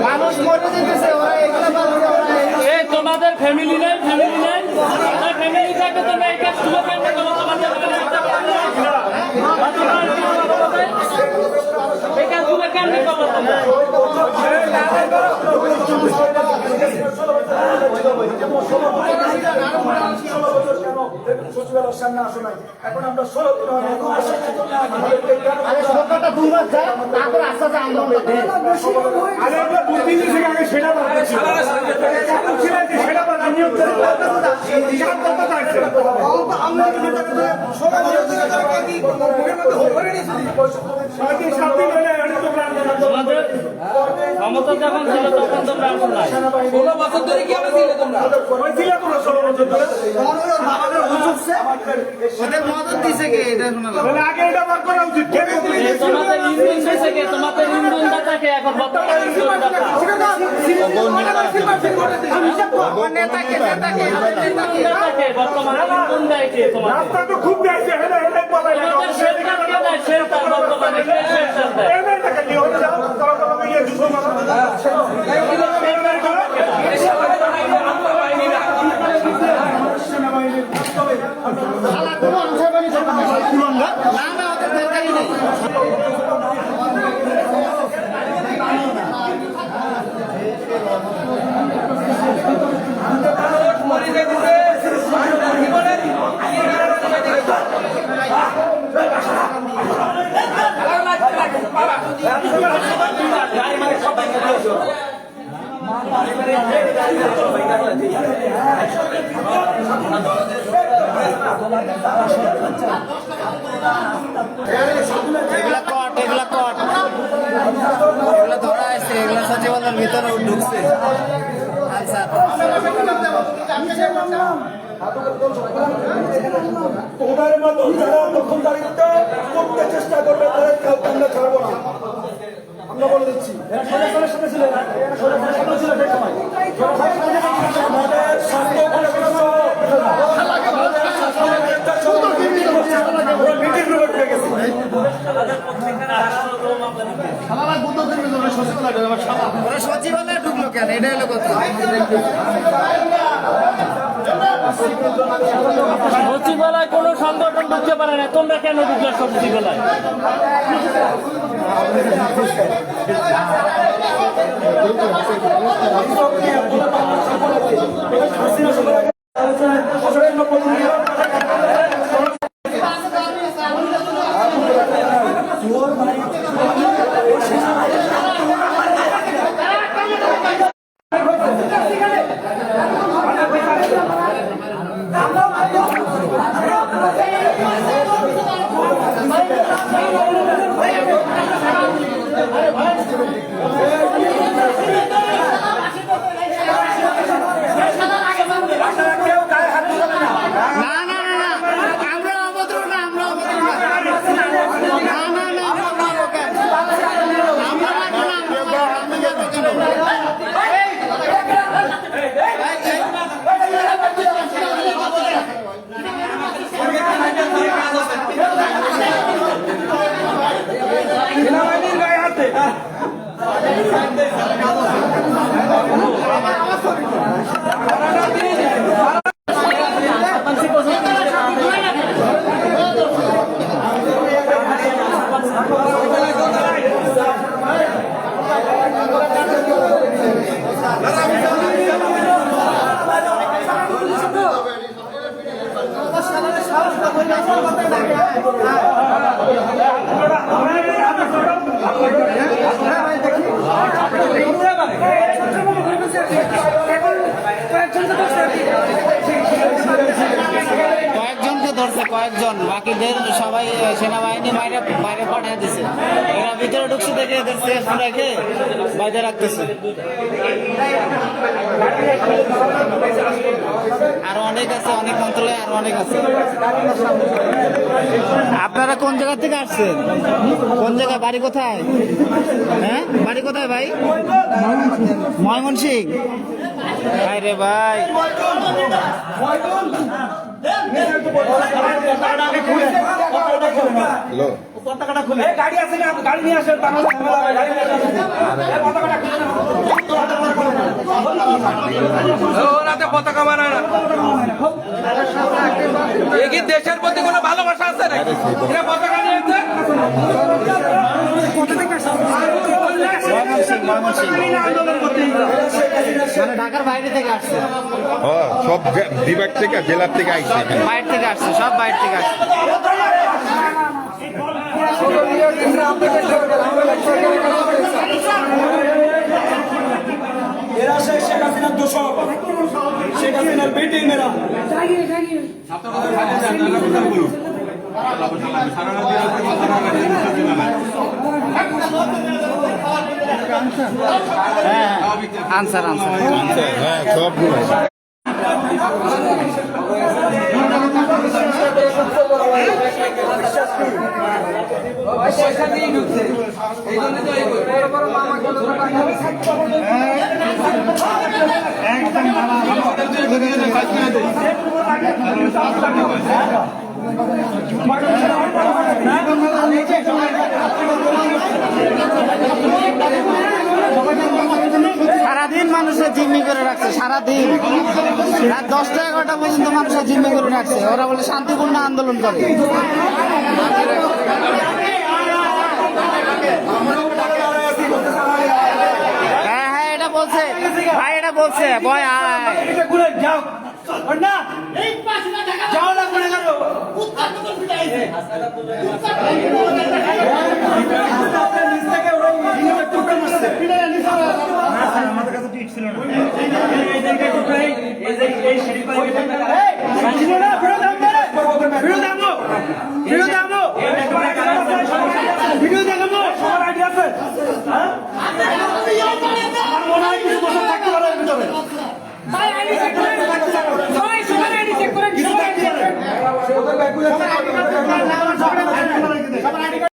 মানুষ মরে যেতেছে, তোমাদের ফ্যামিলি নেই, ফ্যামিলি থাকে তো এই কাজ শুরু করতে তোমাদের এই কাজগুলো কেন করবো সচিবালয়ের সামনে আসো নাই, এখন আমরা 16 দিন ক্ষমতা যখন ছিল তখন তো প্রাণ নাই 16 বছর ধরে কি আমরা ছিলে তোমরা 16 বছর ধরে ওদের মদত দিছে কে এটা শোনা আগে এটা বার করা উচিত। তোমাদের ইন্ধন দিছে কে? তোমাদের ইন্ধন দাতাকে এখন বর্তমানে নেতাকে বর্তমানে ইন্ধন দেয় কে? তোমাদের রাস্তা তো খুব বেশি হেলে হেলে বলে তোমাদের শেল্টার কে দেয়? শেল্টার বর্তমানে কে শেল্টার দেয়? এমন টাকা নিয়ে হতে যাও তারা তো ইয়ে যুদ্ধ মারা ধরা আছে, এগুলা সচিবালয়ের ভিতরে ঢুকছে। আচ্ছা ওদের মতো যারা দখলদারিত্ব করতে চেষ্টা করবে তাদের কাউকে আমরা ছাড়বো না, আমরা বলে দিচ্ছি। আমাদের সচিবালয়ে ঢুকলো কেন? এটা হলো কথা। সচিবালয় কোনো সংগঠন ঢুকতে পারে না, তোমরা কেন ঢুকলে সচিবালয়? কয়েকজনকে ধরছে। আছে কয়েকজন, বাকিদের সবাই সেনাবাহিনী বাইরে বাইরে পাঠিয়ে দিছে। এরা ভিতরে ঢুকছে দেখে এদের সেফ রেখে বাইরে রাখতেছে। আরো অনেক আছে, অনেক মন্ত্রণালয় আরো অনেক আছে। আপনারা কোন জায়গা থেকে আসছেন? কোন জায়গায়? বাড়ি কোথায়? হ্যাঁ, বাড়ি কোথায় ভাই? ময়মনসিংহ। ভাই রে ভাই, পতাকাটা খুলে গাড়ি আছে না, গাড়ি নিয়ে আসেন। ওরাতে পতাকা মানায় না। এ কি দেশের প্রতি কোনো ভালোবাসা আছে নাকি? এরা পতাকা নিয়েছে। মানে ঢাকার বাইরে থেকে আসছে, সব বিভাগ থেকে জেলার থেকে আইছে বাইরে থেকে আসছে, সব বাইরে থেকে আসছে। এরা শেখ হাসিনার দোষক, শেখ হাসিনার বেটি মেয়েরা। আনসার আনসার হ্যাঁ সবগুলো পয়সা দিয়ে ঢুকছে, এই জন্য তো এই বড় বড় মামা সারাদিন মানুষের জিম্মি করে রাখছে, সারাদিন রাত 10টা 11টা পর্যন্ত মানুষের জিম্মি করে রাখছে। ওরা বলে শান্তিপূর্ণ আন্দোলন করে। হ্যাঁ হ্যাঁ, এটা বলছে ভাই, এটা বলছে ভয় আয়। যাও না, যাও না, করে গেল ভিডিও দেখাবো, সবার আইডিয়া আছে। মনে হয় কিছু বছর থাকতে পারে ভিতরে।